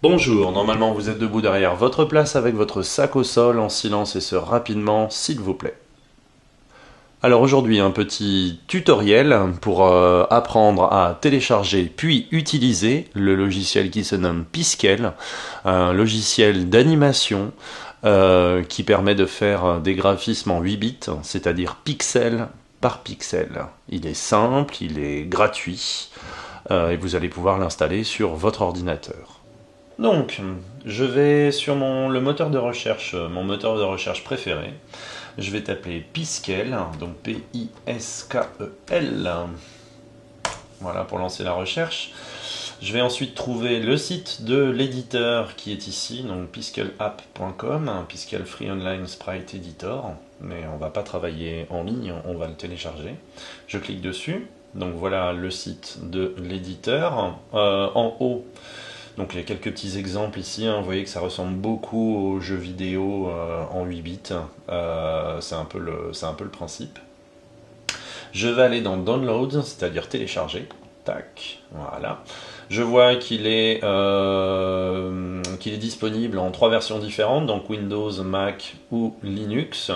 Bonjour, normalement vous êtes debout derrière votre place avec votre sac au sol en silence et ce rapidement s'il vous plaît. Alors aujourd'hui un petit tutoriel pour apprendre à télécharger puis utiliser le logiciel qui se nomme Piskel, un logiciel d'animation qui permet de faire des graphismes en 8 bits, c'est-à-dire pixel par pixel. Il est simple, il est gratuit et vous allez pouvoir l'installer sur votre ordinateur. Donc, je vais sur le moteur de recherche, mon moteur de recherche préféré. Je vais taper Piskel, donc Piskel. Voilà pour lancer la recherche. Je vais ensuite trouver le site de l'éditeur qui est ici, donc piskelapp.com, Piskel Free Online Sprite Editor. Mais on va pas travailler en ligne, on va le télécharger. Je clique dessus. Donc voilà le site de l'éditeur. En haut, donc il y a quelques petits exemples ici, hein. Vous voyez que ça ressemble beaucoup aux jeux vidéo en 8 bits. C'est un peu le principe. Je vais aller dans Download, c'est-à-dire télécharger. Tac, voilà. Je vois qu'il est disponible en 3 versions différentes, donc Windows, Mac ou Linux.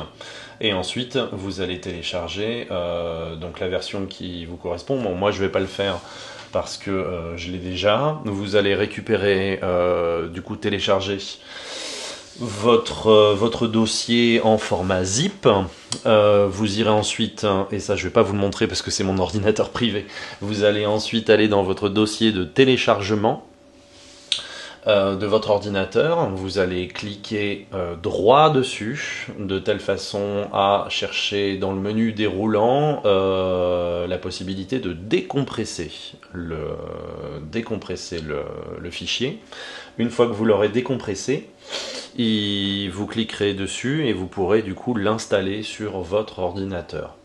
Et ensuite, vous allez télécharger donc la version qui vous correspond. Bon, moi, je ne vais pas le faire parce que je l'ai déjà. Vous allez récupérer, du coup, télécharger votre dossier en format zip. Vous irez ensuite, et ça je vais pas vous le montrer parce que c'est mon ordinateur privé, vous allez ensuite aller dans votre dossier de téléchargement de votre ordinateur, vous allez cliquer droit dessus, de telle façon à chercher dans le menu déroulant la possibilité de décompresser le fichier. Une fois que vous l'aurez décompressé, vous cliquerez dessus et vous pourrez du coup l'installer sur votre ordinateur.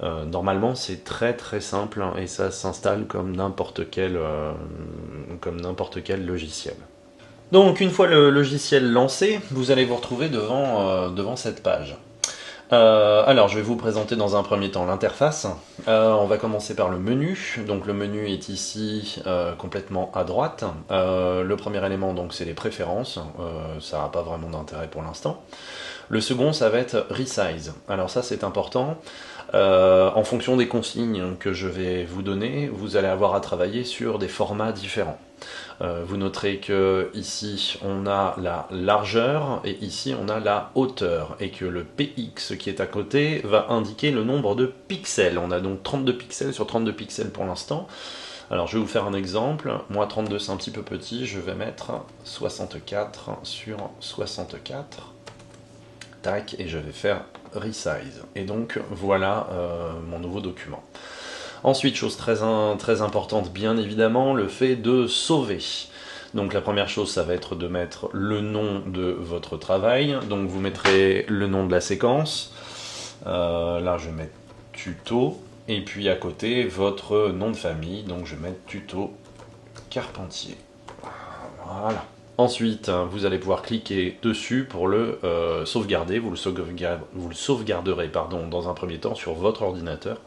Normalement c'est très très simple et ça s'installe comme n'importe quel logiciel. Donc une fois le logiciel lancé, vous allez vous retrouver devant cette page. Alors je vais vous présenter dans un premier temps l'interface. On va commencer par le menu. Donc le menu est ici complètement à droite. Le premier élément donc c'est les préférences. Ça n'a pas vraiment d'intérêt pour l'instant. Le second ça va être Resize. Alors ça c'est important. En fonction des consignes que je vais vous donner, vous allez avoir à travailler sur des formats différents. Vous noterez que ici on a la largeur et ici on a la hauteur et que le px qui est à côté va indiquer le nombre de pixels. On a donc 32 pixels sur 32 pixels pour l'instant. Alors je vais vous faire un exemple. Moi 32 c'est un petit peu petit, je vais mettre 64 sur 64. Tac, et je vais faire resize. Et donc voilà mon nouveau document. Ensuite, chose très importante, bien évidemment, le fait de sauver. Donc la première chose, ça va être de mettre le nom de votre travail. Donc vous mettrez le nom de la séquence. Là, je vais mettre tuto. Et puis à côté, votre nom de famille. Donc je vais mettre tuto Carpentier. Voilà. Ensuite, vous allez pouvoir cliquer dessus pour le sauvegarder. Vous le sauvegarderez dans un premier temps sur votre ordinateur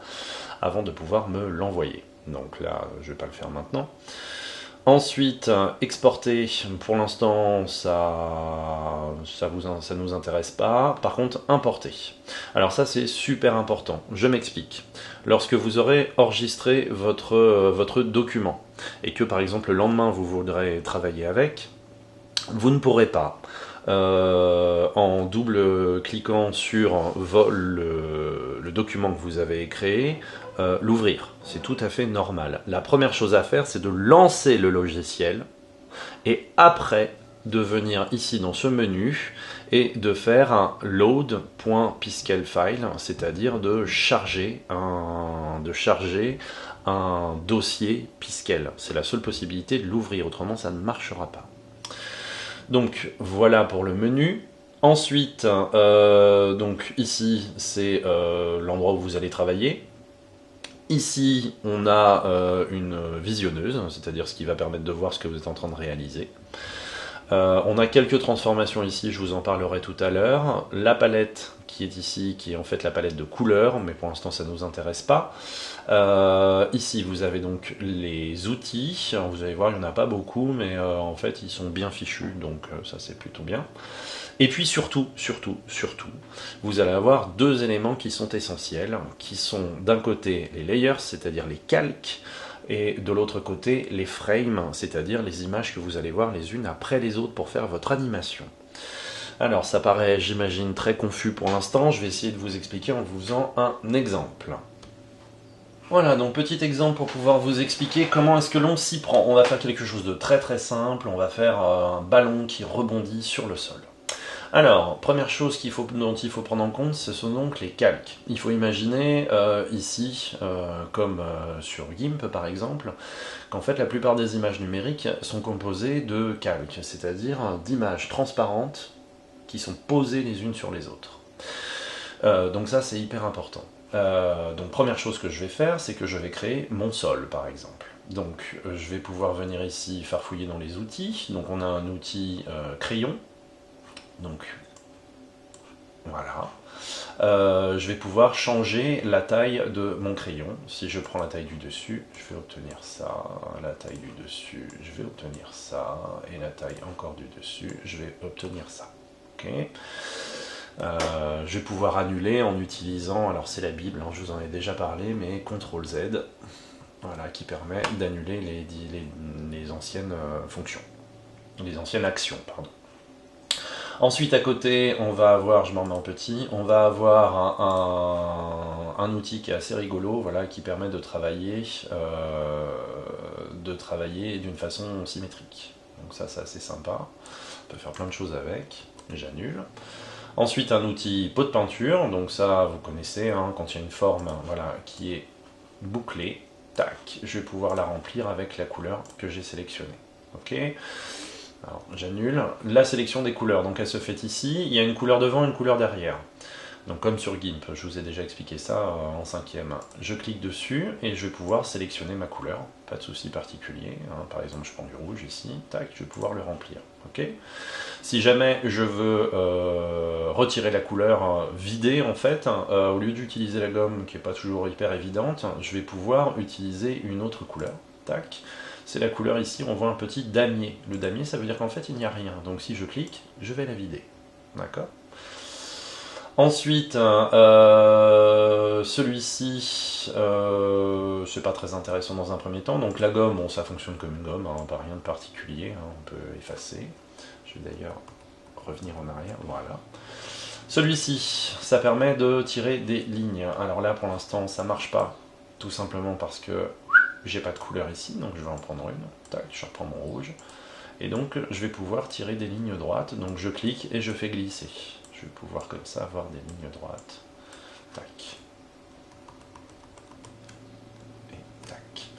avant de pouvoir me l'envoyer. Donc là, je ne vais pas le faire maintenant. Ensuite, exporter, pour l'instant, ça nous intéresse pas. Par contre, importer. Alors ça, c'est super important. Je m'explique. Lorsque vous aurez enregistré votre document et que, par exemple, le lendemain, vous voudrez travailler avec, vous ne pourrez pas, en double cliquant sur le document que vous avez créé, l'ouvrir. C'est tout à fait normal. La première chose à faire, c'est de lancer le logiciel et après de venir ici dans ce menu et de faire un load.piskelfile, c'est-à-dire de charger un dossier Piskel. C'est la seule possibilité de l'ouvrir, autrement ça ne marchera pas. Donc voilà pour le menu. Ensuite, donc ici c'est l'endroit où vous allez travailler. Ici on a une visionneuse, c'est-à-dire ce qui va permettre de voir ce que vous êtes en train de réaliser. On a quelques transformations ici, je vous en parlerai tout à l'heure. La palette qui est ici, qui est en fait la palette de couleurs, mais pour l'instant ça ne nous intéresse pas. Ici vous avez donc les outils, alors, vous allez voir il n'y en a pas beaucoup, mais en fait ils sont bien fichus, donc ça c'est plutôt bien. Et puis surtout, vous allez avoir deux éléments qui sont essentiels, qui sont d'un côté les layers, c'est-à-dire les calques, et de l'autre côté les frames, c'est-à-dire les images que vous allez voir les unes après les autres pour faire votre animation. Alors ça paraît, j'imagine, très confus pour l'instant, je vais essayer de vous expliquer en vous faisant un exemple. Voilà, donc petit exemple pour pouvoir vous expliquer comment est-ce que l'on s'y prend. On va faire quelque chose de très très simple, on va faire un ballon qui rebondit sur le sol. Alors, première chose dont il faut prendre en compte, ce sont donc les calques. Il faut imaginer ici, comme sur GIMP par exemple, qu'en fait la plupart des images numériques sont composées de calques, c'est-à-dire d'images transparentes qui sont posées les unes sur les autres. Donc ça c'est hyper important. Donc première chose que je vais faire, c'est que je vais créer mon sol par exemple. Donc je vais pouvoir venir ici farfouiller dans les outils. Donc on a un outil crayon. Donc voilà. Je vais pouvoir changer la taille de mon crayon. Si je prends la taille du dessus, je vais obtenir ça. La taille du dessus, je vais obtenir ça. Et la taille encore du dessus, je vais obtenir ça. Ok. Je vais pouvoir annuler en utilisant, alors c'est la Bible, hein, je vous en ai déjà parlé, mais CTRL-Z, voilà, qui permet d'annuler les anciennes fonctions, les anciennes actions, pardon. Ensuite, à côté, on va avoir, je m'en remets en petit, on va avoir un outil qui est assez rigolo, voilà, qui permet de travailler d'une façon symétrique. Donc ça, c'est assez sympa. On peut faire plein de choses avec. J'annule. Ensuite, un outil pot de peinture. Donc ça, vous connaissez, hein, quand il y a une forme, voilà, qui est bouclée, tac, je vais pouvoir la remplir avec la couleur que j'ai sélectionnée. Ok. Alors, j'annule. La sélection des couleurs, donc elle se fait ici. Il y a une couleur devant et une couleur derrière. Donc comme sur GIMP, je vous ai déjà expliqué ça en 5e. Je clique dessus et je vais pouvoir sélectionner ma couleur. Pas de souci particulier. Hein. Par exemple, je prends du rouge ici. Tac, je vais pouvoir le remplir. Ok. Si jamais je veux retirer la couleur vidée, en fait, au lieu d'utiliser la gomme qui n'est pas toujours hyper évidente, je vais pouvoir utiliser une autre couleur. Tac. C'est la couleur ici, on voit un petit damier. Le damier, ça veut dire qu'en fait, il n'y a rien. Donc si je clique, je vais la vider. D'accord ? Ensuite, celui-ci, c'est pas très intéressant dans un premier temps. Donc la gomme, bon, ça fonctionne comme une gomme, hein, pas rien de particulier. Hein, on peut effacer. Je vais d'ailleurs revenir en arrière. Voilà. Celui-ci, ça permet de tirer des lignes. Alors là, pour l'instant, ça marche pas. Tout simplement parce que j'ai pas de couleur ici, donc je vais en prendre une. Tac, je reprends mon rouge. Et donc, je vais pouvoir tirer des lignes droites. Donc je clique et je fais glisser. Je vais pouvoir comme ça avoir des lignes droites. Tac. Et tac.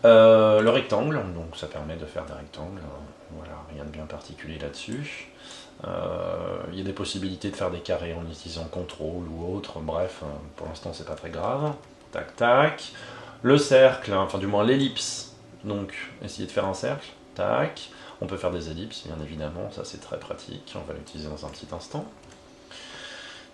Le rectangle, donc ça permet de faire des rectangles. Voilà, rien de bien particulier là-dessus. Il y a des possibilités de faire des carrés en utilisant CTRL ou autre. Bref, pour l'instant c'est pas très grave. Tac, tac. Le cercle, enfin du moins l'ellipse. Donc, essayer de faire un cercle. Tac. On peut faire des ellipses, bien évidemment, ça c'est très pratique, on va l'utiliser dans un petit instant.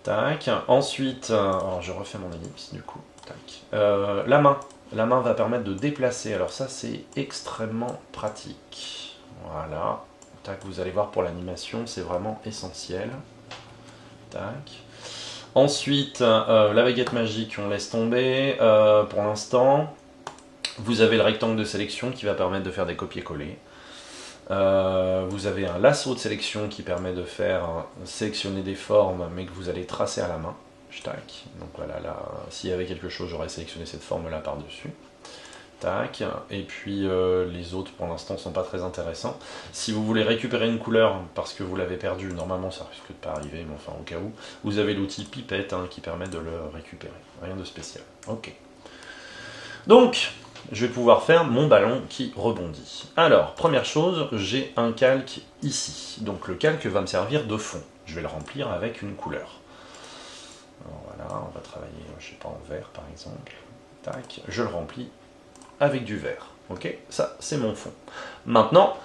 Tac. Ensuite, alors je refais mon ellipse du coup. Tac. La main va permettre de déplacer, alors ça c'est extrêmement pratique. Voilà. Tac, vous allez voir pour l'animation, c'est vraiment essentiel. Tac. Ensuite, la baguette magique, on laisse tomber pour l'instant. Vous avez le rectangle de sélection qui va permettre de faire des copier-coller. Vous avez un lasso de sélection qui permet de faire sélectionner des formes mais que vous allez tracer à la main. Tac. Donc voilà, là, s'il y avait quelque chose, j'aurais sélectionné cette forme-là par-dessus. Tac. Et puis les autres pour l'instant sont pas très intéressants. Si vous voulez récupérer une couleur parce que vous l'avez perdue, normalement ça risque de pas arriver, mais enfin au cas où, vous avez l'outil pipette hein, qui permet de le récupérer. Rien de spécial. Ok. Donc, je vais pouvoir faire mon ballon qui rebondit. Alors, première chose, j'ai un calque ici. Donc le calque va me servir de fond. Je vais le remplir avec une couleur. Alors, voilà, on va travailler, je sais pas, en vert par exemple. Tac, je le remplis avec du vert. Ok, ça c'est mon fond. Maintenant,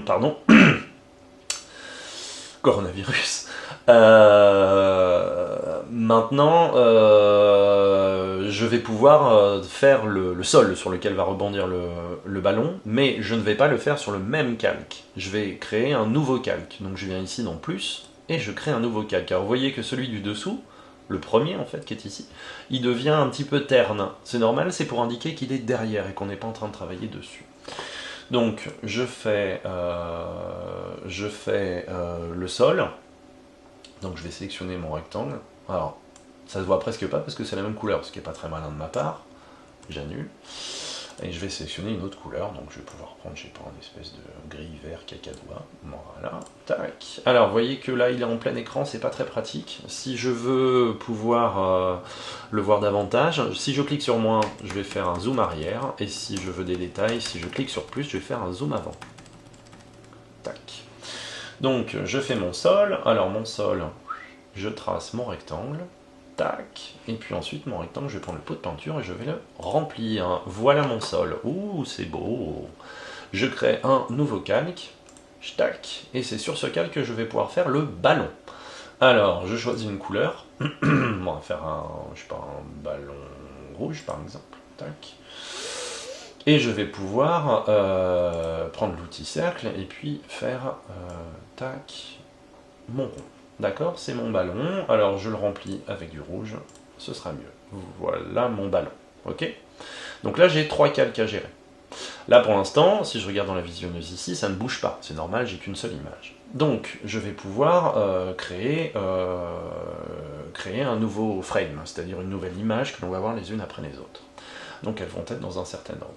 Pardon. Coronavirus. Maintenant, je vais pouvoir faire le sol sur lequel va rebondir le ballon, mais je ne vais pas le faire sur le même calque. Je vais créer un nouveau calque. Donc je viens ici dans plus, et je crée un nouveau calque. Alors vous voyez que celui du dessous, le premier en fait qui est ici, il devient un petit peu terne. C'est normal, c'est pour indiquer qu'il est derrière et qu'on n'est pas en train de travailler dessus. Donc je fais le sol. Donc je vais sélectionner mon rectangle. Alors, ça se voit presque pas parce que c'est la même couleur, ce qui n'est pas très malin de ma part. J'annule. Et je vais sélectionner une autre couleur, donc je vais pouvoir prendre, je sais pas, une espèce de gris vert cacadois. Voilà, tac. Alors, vous voyez que là, il est en plein écran, c'est pas très pratique. Si je veux pouvoir le voir davantage, si je clique sur moins, je vais faire un zoom arrière. Et si je veux des détails, si je clique sur plus, je vais faire un zoom avant. Tac. Donc, je fais mon sol. Alors, mon sol, je trace mon rectangle. Tac. Et puis ensuite, mon rectangle, je vais prendre le pot de peinture et je vais le remplir. Voilà mon sol. Ouh, c'est beau. Je crée un nouveau calque. Tac. Et c'est sur ce calque que je vais pouvoir faire le ballon. Alors, je choisis une couleur. On va faire je sais pas, un ballon rouge, par exemple. Tac. Et je vais pouvoir prendre l'outil cercle et puis faire tac, mon rond. D'accord, c'est mon ballon. Alors je le remplis avec du rouge, ce sera mieux. Voilà mon ballon. Ok. Donc là j'ai 3 calques à gérer. Là pour l'instant, si je regarde dans la visionneuse ici, ça ne bouge pas. C'est normal, j'ai qu'une seule image. Donc je vais pouvoir créer un nouveau frame, c'est-à-dire une nouvelle image que l'on va voir les unes après les autres. Donc elles vont être dans un certain ordre.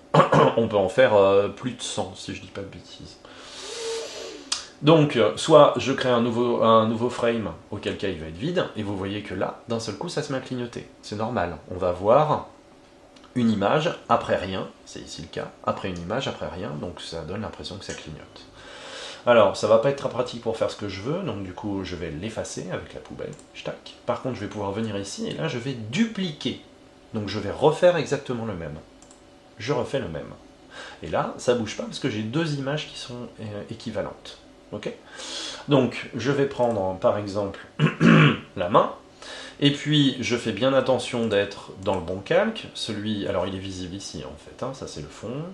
On peut en faire plus de 100 si je dis pas de bêtises. Donc, soit je crée un nouveau frame, auquel cas il va être vide, et vous voyez que là, d'un seul coup, ça se met à clignoter. C'est normal. On va voir une image après rien, c'est ici le cas, après une image après rien, donc ça donne l'impression que ça clignote. Alors, ça va pas être très pratique pour faire ce que je veux, donc du coup, je vais l'effacer avec la poubelle. Tac. Par contre, je vais pouvoir venir ici, et là, je vais dupliquer. Donc, je vais refaire exactement le même. Je refais le même. Et là, ça bouge pas parce que j'ai 2 images qui sont équivalentes. Ok. Donc, je vais prendre, par exemple, la main, et puis je fais bien attention d'être dans le bon calque. Celui, alors il est visible ici, en fait, hein, ça c'est le fond,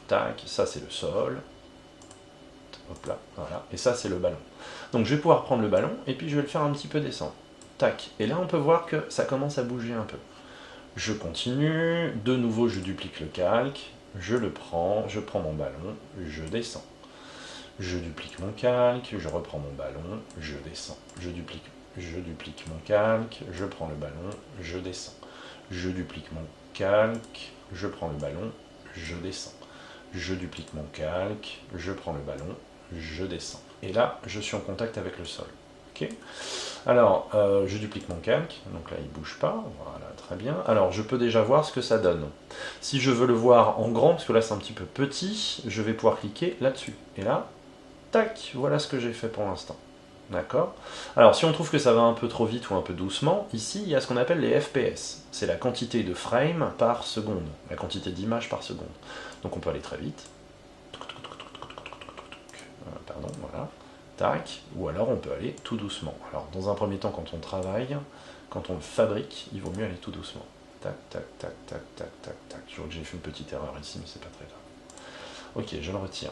tac, ça c'est le sol, hop là, voilà, et ça c'est le ballon. Donc je vais pouvoir prendre le ballon, et puis je vais le faire un petit peu descendre, tac, et là on peut voir que ça commence à bouger un peu. Je continue, de nouveau je duplique le calque, je prends mon ballon, je descends. Je duplique mon calque, je reprends mon ballon, je descends. Je duplique mon calque, je prends le ballon, je descends. Je duplique mon calque, je prends le ballon, je descends. Je duplique mon calque, je prends le ballon, je descends. Et là, je suis en contact avec le sol. Okay. Alors, je duplique mon calque, donc là il ne bouge pas, voilà, très bien. Alors, je peux déjà voir ce que ça donne. Si je veux le voir en grand, parce que là c'est un petit peu petit, je vais pouvoir cliquer là-dessus. Et là, tac, voilà ce que j'ai fait pour l'instant. D'accord. Alors, si on trouve que ça va un peu trop vite ou un peu doucement, ici, il y a ce qu'on appelle les FPS. C'est la quantité de frames par seconde, la quantité d'images par seconde. Donc, on peut aller très vite. Pardon, voilà. Tac. Ou alors, on peut aller tout doucement. Alors, dans un premier temps, quand on travaille, quand on le fabrique, il vaut mieux aller tout doucement. Tac, tac, tac, tac, tac, tac, tac. Je vois que j'ai fait une petite erreur ici, mais c'est pas très grave. Ok, je le retire.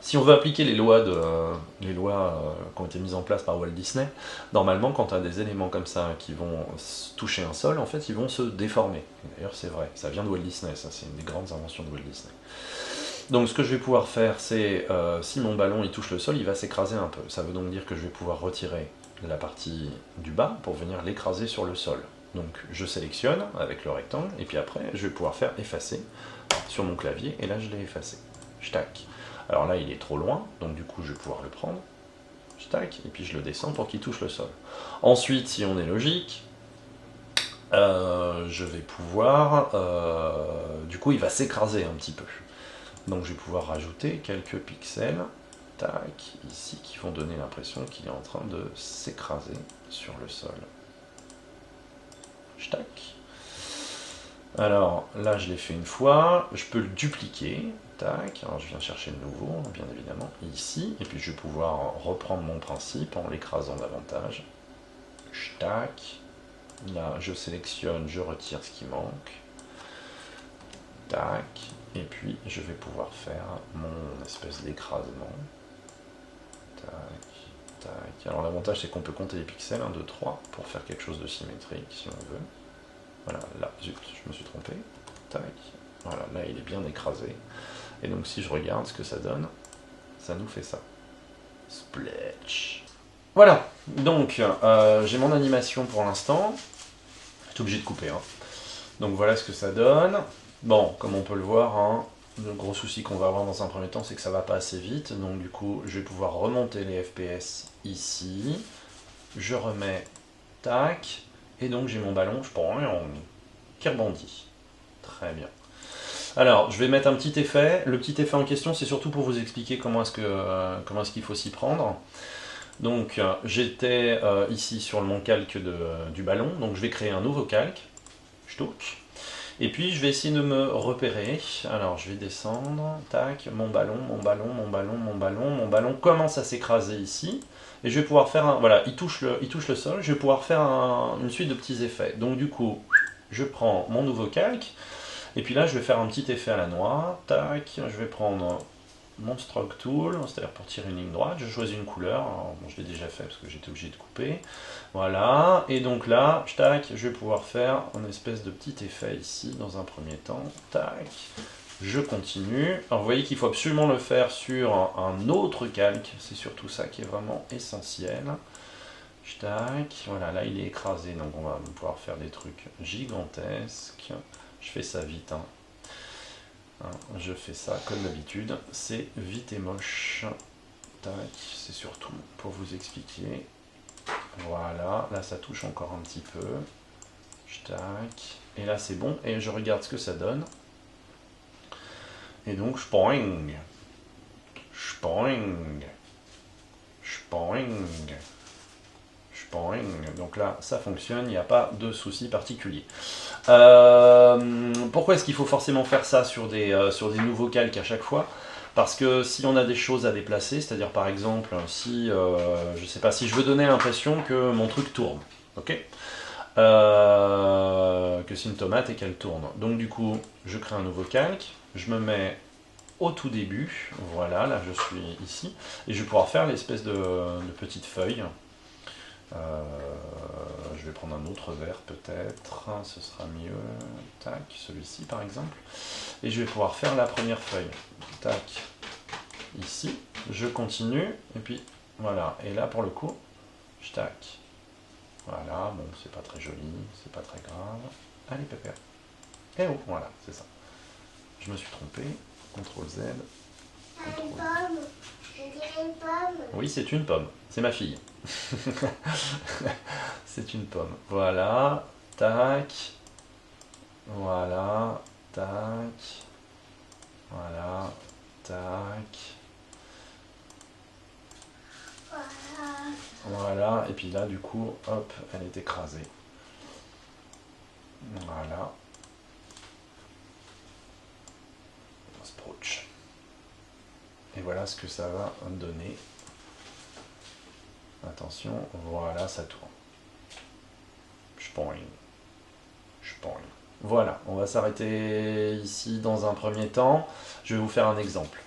Si on veut appliquer les lois qui ont été mises en place par Walt Disney, normalement, quand tu as des éléments comme ça qui vont toucher un sol, en fait, ils vont se déformer. D'ailleurs, c'est vrai, ça vient de Walt Disney, ça, c'est une des grandes inventions de Walt Disney. Donc, ce que je vais pouvoir faire, c'est, si mon ballon il touche le sol, il va s'écraser un peu. Ça veut donc dire que je vais pouvoir retirer la partie du bas pour venir l'écraser sur le sol. Donc, je sélectionne avec le rectangle, et puis après, je vais pouvoir faire effacer sur mon clavier, et là, je l'ai effacé. Tac. Alors là, il est trop loin, donc du coup, je vais pouvoir le prendre. Tac, et puis je le descends pour qu'il touche le sol. Ensuite, si on est logique, je vais pouvoir... du coup, il va s'écraser un petit peu. Donc je vais pouvoir rajouter quelques pixels, tac, ici, qui vont donner l'impression qu'il est en train de s'écraser sur le sol. Tac. Alors là, je l'ai fait une fois, je peux le dupliquer. Tac, alors je viens chercher le nouveau, bien évidemment, ici, et puis je vais pouvoir reprendre mon principe en l'écrasant davantage. Tac, là je sélectionne, je retire ce qui manque. Tac, et puis je vais pouvoir faire mon espèce d'écrasement. Tac, tac. Alors l'avantage c'est qu'on peut compter les pixels, 1, 2, 3, pour faire quelque chose de symétrique si on veut. Voilà, là, zut, je me suis trompé. Tac, voilà, là il est bien écrasé. Et donc si je regarde ce que ça donne, ça nous fait ça. Splatch. Voilà, donc j'ai mon animation pour l'instant. Je suis obligé de couper, hein. Donc voilà ce que ça donne. Bon, comme on peut le voir, hein, le gros souci qu'on va avoir dans un premier temps, c'est que ça va pas assez vite. Donc du coup, je vais pouvoir remonter les FPS ici. Je remets, tac, et donc j'ai mon ballon, je prends qui rebondit. Très bien. Alors, je vais mettre un petit effet. Le petit effet en question, c'est surtout pour vous expliquer comment est-ce qu'il faut s'y prendre. Donc, j'étais ici sur mon calque du ballon, donc je vais créer un nouveau calque. Ch'touk. Et puis, je vais essayer de me repérer. Alors, je vais descendre. Tac, mon ballon, mon ballon, mon ballon, mon ballon. Mon ballon commence à s'écraser ici. Et je vais pouvoir faire un... Voilà, il touche le sol. Je vais pouvoir faire une suite de petits effets. Donc, du coup, je prends mon nouveau calque. Et puis là, je vais faire un petit effet à la noix. Tac, je vais prendre mon stroke tool, c'est-à-dire pour tirer une ligne droite. Je choisis une couleur. Alors, bon, je l'ai déjà fait parce que j'étais obligé de couper. Voilà. Et donc là, tac, je vais pouvoir faire un espèce de petit effet ici dans un premier temps. Tac. Je continue. Alors, vous voyez qu'il faut absolument le faire sur un autre calque. C'est surtout ça qui est vraiment essentiel. Tac. Voilà, là, il est écrasé. Donc, on va pouvoir faire des trucs gigantesques. Je fais ça vite, hein. Je fais ça comme d'habitude, c'est vite et moche. Tac, c'est surtout pour vous expliquer. Voilà, là ça touche encore un petit peu. Tac, et là c'est bon, et je regarde ce que ça donne. Et donc, spoing, spoing, spoing, spoing. Donc là, ça fonctionne, il n'y a pas de souci particulier. Pourquoi est-ce qu'il faut forcément faire ça sur des nouveaux calques à chaque fois? Parce que si on a des choses à déplacer, c'est-à-dire par exemple si je sais pas, si je veux donner l'impression que mon truc tourne, ok, que c'est une tomate et qu'elle tourne. Donc du coup, je crée un nouveau calque, je me mets au tout début, voilà, là je suis ici, et je vais pouvoir faire l'espèce de petite feuille. Je vais prendre un autre verre peut-être, ce sera mieux. Tac, celui-ci par exemple. Et je vais pouvoir faire la première feuille. Tac, ici. Je continue, et puis voilà. Et là pour le coup, je tac. Voilà, bon, c'est pas très joli, c'est pas très grave. Allez, pépère. Et oh, voilà, c'est ça. Je me suis trompé. CTRL Z. Une pomme. Je dirais une pomme. Oui, c'est une pomme. C'est ma fille. C'est une pomme. Voilà. Tac. Voilà. Tac. Voilà. Tac. Voilà. Voilà. Et puis là, du coup, hop, elle est écrasée. Voilà. Sprouch. Et voilà ce que ça va donner. Attention, voilà, ça tourne. Spoing. Spoing. Voilà, on va s'arrêter ici dans un premier temps. Je vais vous faire un exemple.